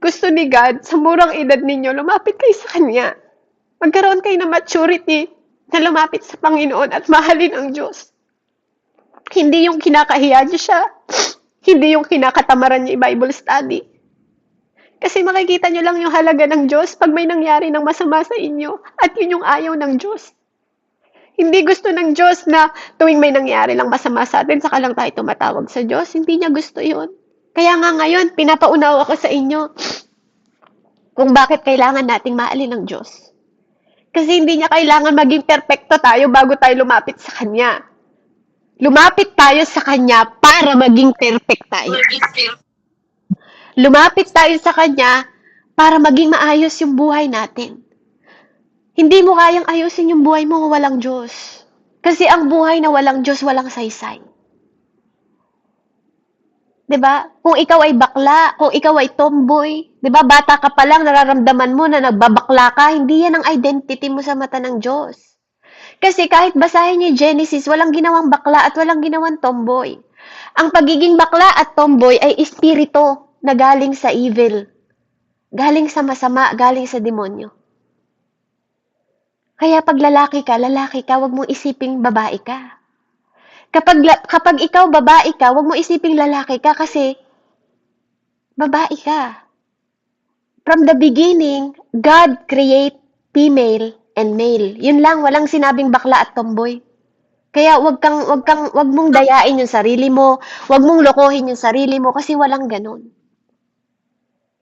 Gusto ni God, sa murang edad ninyo, lumapit kayo sa Kanya. Magkaroon kayo ng maturity na lumapit sa Panginoon at mahalin ang Diyos. Hindi yung kinakahiya niyo siya. Hindi yung kinakatamaran niyo i-Bible study. Kasi makikita niyo lang yung halaga ng Diyos pag may nangyari ng masama sa inyo. At yun yung ayaw ng Diyos. Hindi gusto ng Diyos na tuwing may nangyari lang masama sa atin, saka lang tayo tumatawag sa Diyos. Hindi niya gusto yun. Kaya nga ngayon, pinapaunawa ko sa inyo. kung bakit kailangan nating mahalin ng Diyos. Kasi hindi niya kailangan maging perpekto tayo bago tayo lumapit sa Kanya. Lumapit tayo sa Kanya para maging perfect tayo. Lumapit tayo sa Kanya para maging maayos yung buhay natin. Hindi mo kayang ayusin yung buhay mo walang Diyos. Kasi ang buhay na walang Diyos, walang saysay. 'Di ba? Kung ikaw ay bakla, kung ikaw ay tomboy, 'di ba? Bata ka pa lang nararamdaman mo na nagbabakla ka, hindi 'yan ang identity mo sa mata ng Diyos. Kasi kahit basahin niyo Genesis, walang ginawang bakla at walang ginawang tomboy. Ang pagiging bakla at tomboy ay espiritu na galing sa evil. Galing sa masama, galing sa demonyo. Kaya pag lalaki ka, wag mong isiping babae ka. Kapag ikaw babae ka, wag mo isiping lalaki ka kasi babae ka. From the beginning, God create female and male. Yun lang, walang sinabing bakla at tomboy. Kaya wag mong dayain yung sarili mo, wag mong lokohin yung sarili mo kasi walang ganun.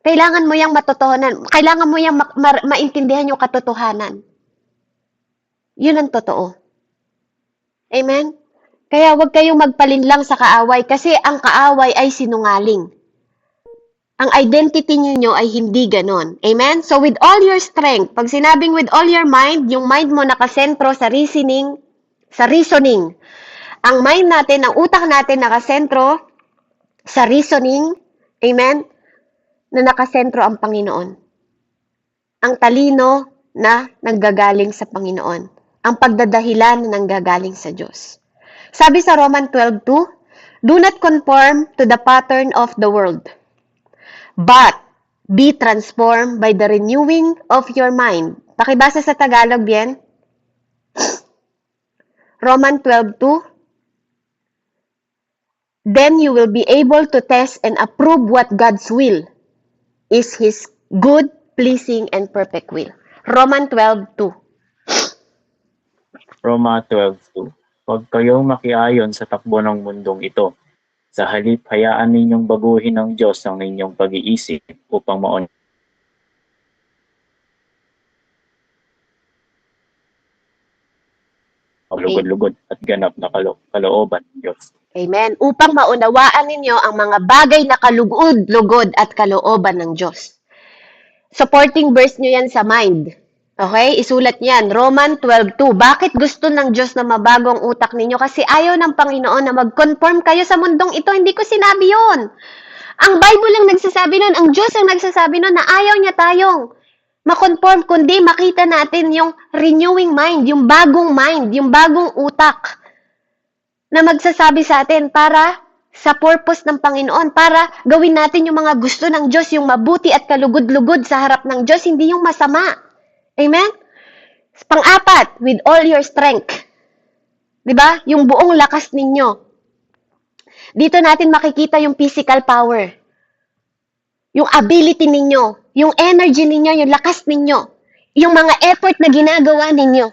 Kailangan mo yang matotohanan, kailangan mo yang maintindihan yung katotohanan. Yun ang totoo. Amen? Kaya huwag kayong magpalinlang sa kaaway kasi ang kaaway ay sinungaling. Ang identity niyo ay hindi ganon. Amen? So with all your strength, pag sinabing with all your mind, yung mind mo nakasentro sa reasoning. Ang mind natin, ang utak natin nakasentro sa reasoning. Amen? Na nakasentro ang Panginoon. Ang talino na nanggagaling sa Panginoon. Ang pagdadahilan na nanggagaling sa Diyos. Sabi sa Roman 12:2, do not conform to the pattern of the world, but be transformed by the renewing of your mind. Pakibasa sa Tagalog yan. Roman 12:2, then you will be able to test and approve what God's will is His good, pleasing, and perfect will. Roman 12:2. Roma 12:2. Huwag kayong makiayon sa takbo ng mundong ito. Sa halip, hayaan ninyong baguhin ng Diyos ang inyong pag-iisip upang maon. Lugod-lugod at ganap na kalooban ng Diyos. Amen. Upang maunawaan ninyo ang mga bagay na kalugod-lugod at kalooban ng Diyos. Supporting verse nyo yan sa mind. Okay? Isulat yan. Roman 12:2. Bakit gusto ng Diyos na mabago ang utak ninyo? Kasi ayaw ng Panginoon na mag-conform kayo sa mundong ito. Hindi ko sinabi yon. Ang Bible lang nagsasabi nun. Ang Diyos ang nagsasabi nun na ayaw niya tayong ma-conform, kundi makita natin yung renewing mind, yung bagong utak na magsasabi sa atin para sa purpose ng Panginoon, para gawin natin yung mga gusto ng Diyos, yung mabuti at kalugod-lugod sa harap ng Diyos, hindi yung masama. Amen? Pang-apat, with all your strength. 'Di ba? Yung buong lakas ninyo. Dito natin makikita yung physical power. Yung ability ninyo, yung energy ninyo, yung lakas ninyo, yung mga effort na ginagawa ninyo.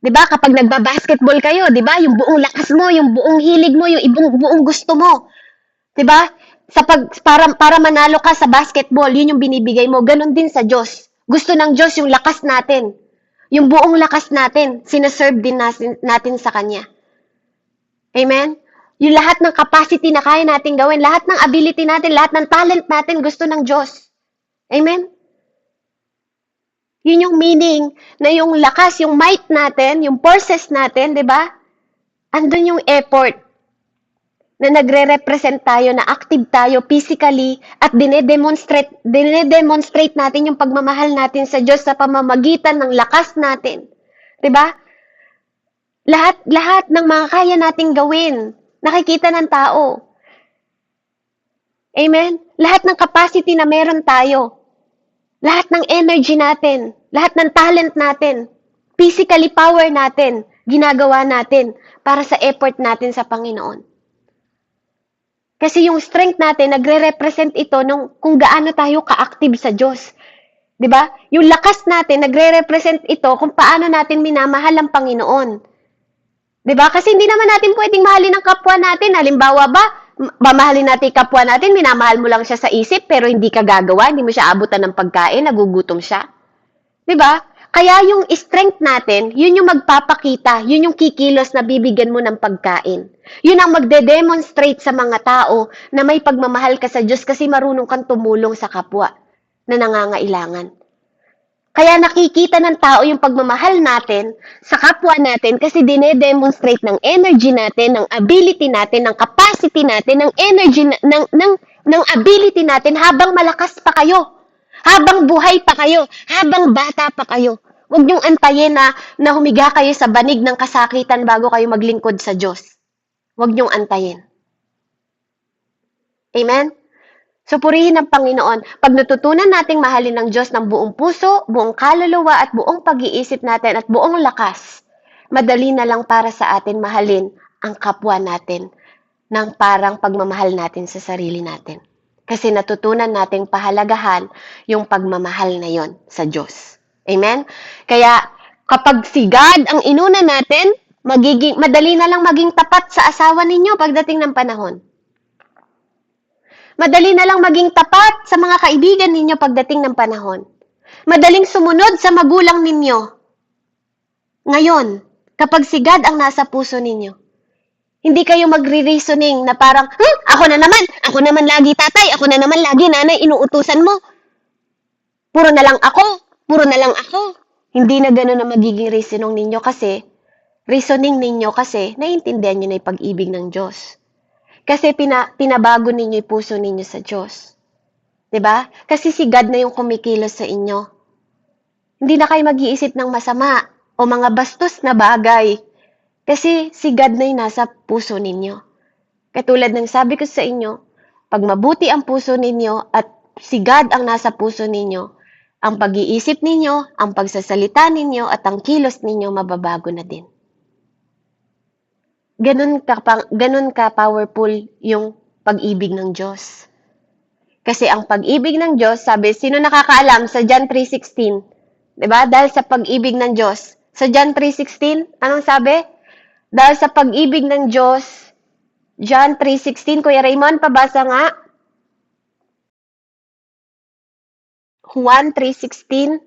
'Di ba? Kapag nagba-basketball kayo, 'di ba? Yung buong lakas mo, yung buong hilig mo, yung buong gusto mo. 'Di ba? Para manalo ka sa basketball, yun yung binibigay mo. Ganon din sa Diyos. Gusto ng Diyos yung lakas natin. Yung buong lakas natin, sinaserve din natin sa Kanya. Amen? Yung lahat ng capacity na kaya natin gawin, lahat ng ability natin, lahat ng talent natin, gusto ng Diyos. Amen? Yun yung meaning na yung lakas, yung might natin, yung forces natin, di ba? Andun yung effort na nagre-represent tayo, na active tayo physically at dinedemonstrate natin yung pagmamahal natin sa Diyos sa pamamagitan ng lakas natin. 'Di ba? Lahat ng mga kaya nating gawin, nakikita ng tao. Amen? Lahat ng capacity na meron tayo, lahat ng energy natin, lahat ng talent natin, physically power natin, ginagawa natin para sa effort natin sa Panginoon. Kasi yung strength natin, nagre-represent ito nung kung gaano tayo ka-active sa Diyos. 'Di ba? Yung lakas natin, nagre-represent ito kung paano natin minamahal ang Panginoon. 'Di ba? Kasi hindi naman natin pwedeng mahalin ang kapwa natin. Halimbawa ba, mamahalin natin yung kapwa natin, minamahal mo lang siya sa isip, pero hindi ka gagawa, hindi mo siya abutan ng pagkain, nagugutom siya. 'Di ba? Kaya yung strength natin, yun yung magpapakita, yun yung kikilos na bibigyan mo ng pagkain. Yun ang magde-demonstrate sa mga tao na may pagmamahal ka sa Diyos kasi marunong kang tumulong sa kapwa na nangangailangan. Kaya nakikita ng tao yung pagmamahal natin sa kapwa natin kasi dine-demonstrate ng energy natin, ng ability natin, ng capacity natin, ng energy, ng ability natin habang malakas pa kayo. Habang buhay pa kayo, habang bata pa kayo. Huwag niyong antayin na humiga kayo sa banig ng kasakitan bago kayo maglingkod sa Diyos. Huwag niyong antayin. Amen? So, purihin ng Panginoon. Pag natutunan nating mahalin ng Diyos ng buong puso, buong kaluluwa at buong pag-iisip natin at buong lakas, madali na lang para sa atin mahalin ang kapwa natin ng parang pagmamahal natin sa sarili natin. Kasi natutunan nating pahalagahan yung pagmamahal na yon sa Diyos. Amen? Kaya kapag si God ang inuna natin, madali na lang maging tapat sa asawa ninyo pagdating ng panahon. Madali na lang maging tapat sa mga kaibigan ninyo pagdating ng panahon. Madaling sumunod sa magulang ninyo. Ngayon, kapag si God ang nasa puso ninyo, hindi kayo magre-reasoning na parang, ako na naman lagi tatay, ako na naman lagi nanay, inuutusan mo. Puro na lang ako. Hindi na gano'n na magiging reasoning ninyo kasi naiintindihan nyo na yung pag-ibig ng Diyos. Kasi pinabago ninyo yung puso ninyo sa Diyos. 'Di ba? Kasi si God na yung kumikilos sa inyo. Hindi na kayo mag-iisip ng masama o mga bastos na bagay. Kasi si God na yung nasa puso ninyo. Katulad ng sabi ko sa inyo, pag mabuti ang puso ninyo at si God ang nasa puso ninyo, ang pag-iisip ninyo, ang pagsasalita ninyo, at ang kilos ninyo mababago na din. Ganun ka powerful yung pag-ibig ng Diyos. Kasi ang pag-ibig ng Diyos, sabi, sino nakakaalam sa John 3:16? 'Di ba? Dahil sa pag-ibig ng Diyos. Sa John 3:16, anong sabi? Dahil sa pag-ibig ng Diyos, John 3:16, Kuya Raymond, pabasa nga. Juan 3:16.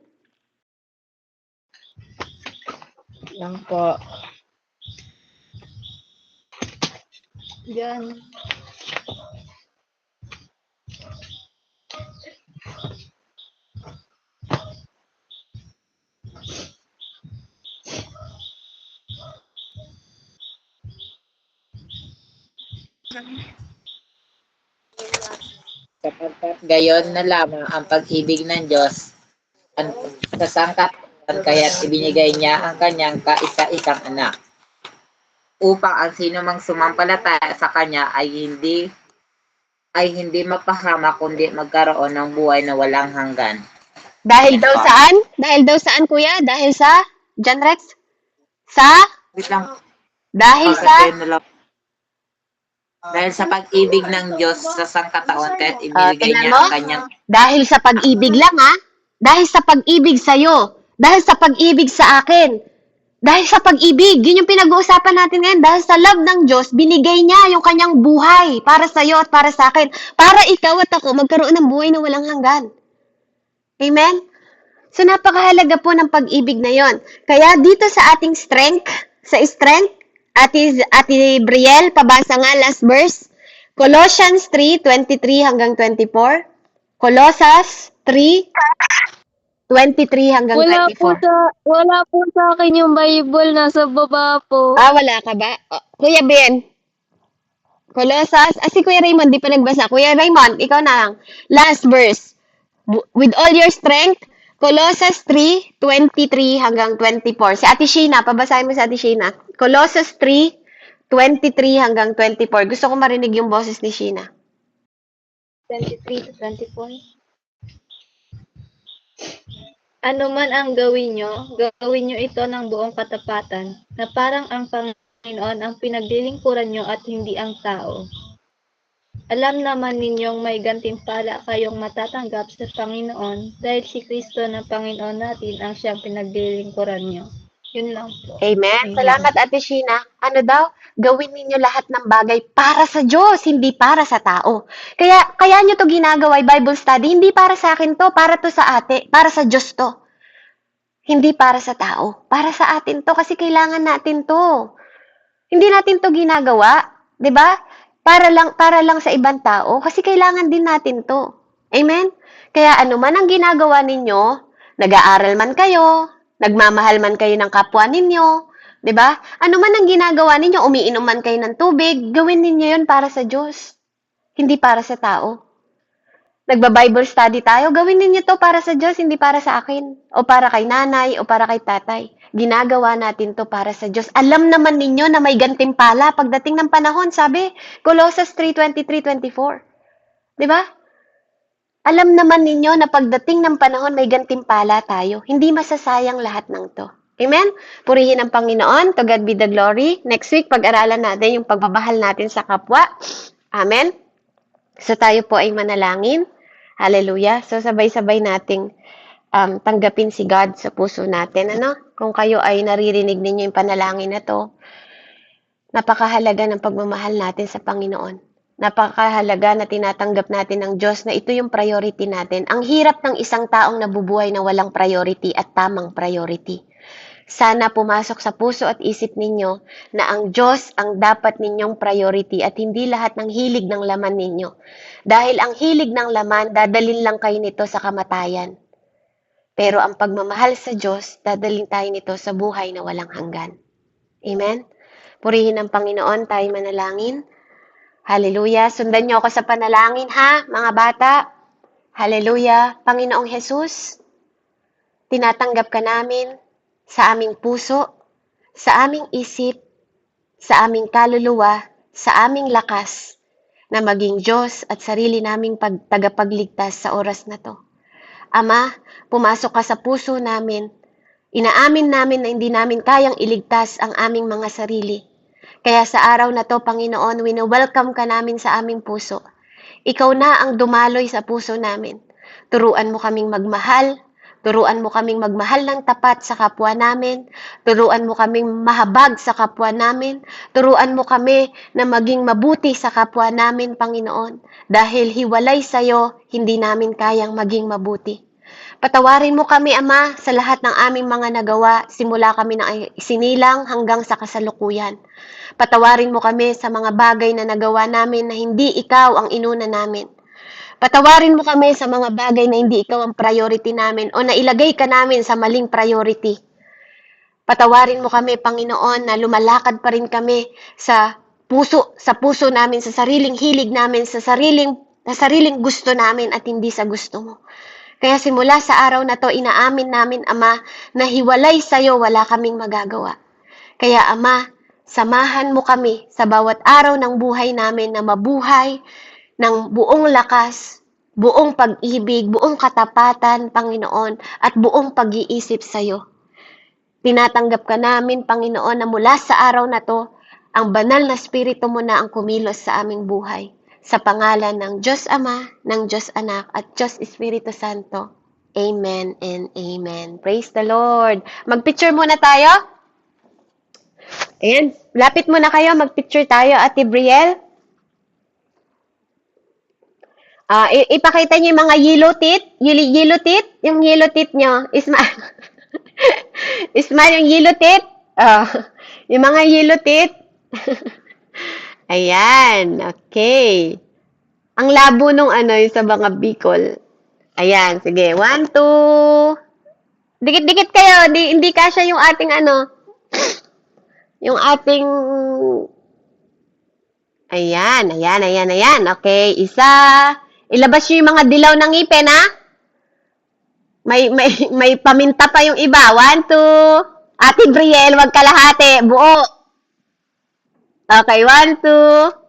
Lang po. Diyan. Sapagkat gayon na lamang ang pag-ibig ng Diyos sa sangkatauhan kaya't ibinigay niya ang kanyang kaisa-isang anak upang ang sino mang sumampalataya sa kanya ay hindi mapahama kundi magkaroon ng buhay na walang hanggan. Dahil daw saan? Dahil daw saan, Kuya? Dahil sa? John Rex? Sa? Wait lang. Dahil sa? Dahil sa pag-ibig ng Diyos sa sangkataon kaya't ibinigay tingnan niya mo? ang kanyang Dahil sa pag-ibig lang, ha? Dahil sa pag-ibig sa'yo. Dahil sa pag-ibig sa akin. Dahil sa pag-ibig. Yun yung pinag-uusapan natin ngayon. Dahil sa love ng Diyos, binigay niya yung kanyang buhay para sa'yo at para sa akin. Para ikaw at ako magkaroon ng buhay na walang hanggan. Amen? So, napakahalaga po ng pag-ibig na yon. Kaya dito sa ating strength, Ate Brielle, pabasa nga last verse. Colossians 3:23 hanggang 24. Colossians 3:23 hanggang 24. Wala po sa akin yung Bible, nasa baba po. Wala ka ba? Kuya Ben. Colossians, si Kuya Raymond, di pa nagbasa. Kuya Raymond, ikaw na lang. Last verse. With all your strength, Colossians 3:23 hanggang 24. Si Ate Sheena, pabasahin mo si Ate Sheena. Colossians 3:23 hanggang 24. Gusto ko marinig yung boses ni Sheena. 23 to 24. Ano man ang gawin nyo ito ng buong katapatan, na parang ang Panginoon ang pinaglilingkuran nyo at hindi ang tao. Alam naman ninyong may gantimpala kayong matatanggap sa Panginoon dahil si Kristo na Panginoon natin ang siyang pinaglilingkuran nyo. Yun lang po. Amen. Amen. Salamat, Ate Sheena. Ano daw? Gawin ninyo lahat ng bagay para sa Diyos, hindi para sa tao. Kaya nyo to ginagawa, Bible study, hindi para sa akin to, para to sa ate, para sa Diyos to. Hindi para sa tao. Para sa atin to, kasi kailangan natin to. Hindi natin to ginagawa, 'di ba? Para lang sa ibang tao kasi kailangan din natin to. Amen. Kaya ano man ang ginagawa ninyo, nag-aaral man kayo, nagmamahal man kayo ng kapwa ninyo, 'di ba? Ano man ang ginagawa ninyo, umiinom man kayo ng tubig, gawin ninyo 'yon para sa Diyos, hindi para sa tao. Nagba-Bible study tayo, gawin ninyo to para sa Diyos, hindi para sa akin, o para kay nanay, o para kay tatay. Ginagawa natin to para sa Diyos. Alam naman ninyo na may gantimpala pagdating ng panahon, sabi, Colossus 3:23-24. Di ba? Alam naman ninyo na pagdating ng panahon, may gantimpala tayo. Hindi masasayang lahat ng to. Amen? Purihin ang Panginoon. To God be the glory. Next week, pag-aralan natin yung pagmamahal natin sa kapwa. Amen? So tayo po ay manalangin. Hallelujah. So sabay-sabay nating tanggapin si God sa puso natin. Ano? Kung kayo ay naririnig ninyo yung panalangin na to, napakahalaga ng pagmamahal natin sa Panginoon. Napakahalaga na tinatanggap natin ng Diyos na ito yung priority natin. Ang hirap ng isang taong nabubuhay na walang priority at tamang priority. Sana pumasok sa puso at isip ninyo na ang Diyos ang dapat ninyong priority at hindi lahat ng hilig ng laman ninyo. Dahil ang hilig ng laman, dadalin lang kayo nito sa kamatayan. Pero ang pagmamahal sa Diyos, dadalin tayo nito sa buhay na walang hanggan. Amen? Purihin ang Panginoon, tayo manalangin. Hallelujah. Sundan niyo ako sa panalangin, ha, mga bata. Hallelujah. Panginoong Jesus, tinatanggap ka namin sa aming puso, sa aming isip, sa aming kaluluwa, sa aming lakas, na maging Diyos at sarili naming tagapagligtas sa oras na to. Ama, pumasok ka sa puso namin. Inaamin namin na hindi namin kayang iligtas ang aming mga sarili. Kaya sa araw na to, Panginoon, wino-welcome ka namin sa aming puso. Ikaw na ang dumaloy sa puso namin. Turuan mo kaming magmahal. Turuan mo kaming magmahal ng tapat sa kapwa namin. Turuan mo kaming mahabag sa kapwa namin. Turuan mo kami na maging mabuti sa kapwa namin, Panginoon. Dahil hiwalay sa'yo, hindi namin kayang maging mabuti. Patawarin mo kami, Ama, sa lahat ng aming mga nagawa, simula kami na sinilang hanggang sa kasalukuyan. Patawarin mo kami sa mga bagay na nagawa namin na hindi ikaw ang inuna namin. Patawarin mo kami sa mga bagay na hindi ikaw ang priority namin o nailagay ka namin sa maling priority. Patawarin mo kami, Panginoon, na lumalakad pa rin kami sa puso namin, sa sariling hilig namin, sa sariling gusto namin at hindi sa gusto mo. Kaya simula sa araw na to, inaamin namin, Ama, na hiwalay sa'yo, wala kaming magagawa. Kaya, Ama, samahan mo kami sa bawat araw ng buhay namin na mabuhay ng buong lakas, buong pag-ibig, buong katapatan, Panginoon, at buong pag-iisip sa'yo. Tinatanggap ka namin, Panginoon, na mula sa araw na to, ang banal na Espiritu mo na ang kumilos sa aming buhay. Sa pangalan ng Diyos Ama, ng Diyos Anak, at Diyos Espiritu Santo. Amen and amen. Praise the Lord. Mag-picture muna tayo. Ayan, lapit muna kayo, mag-picture tayo, Ate Brielle. Ipakita niyo yung mga yellow teeth. Yellow teeth? Yung yellow teeth nyo. Smile yung yellow teeth. Yung mga yellow teeth. Ayan. Okay. Ang labo nung yung sa mga Bicol. Ayan. Sige. 1, 2. Dikit-dikit kayo. Hindi kasya yung ating yung ating ayan. Okay. Isa. Ilabas nyo yung mga dilaw ng ngipin, ha? May paminta pa yung iba. 1, 2. Ate Brielle, wag kalahati. Buo. Okay, 1, 2.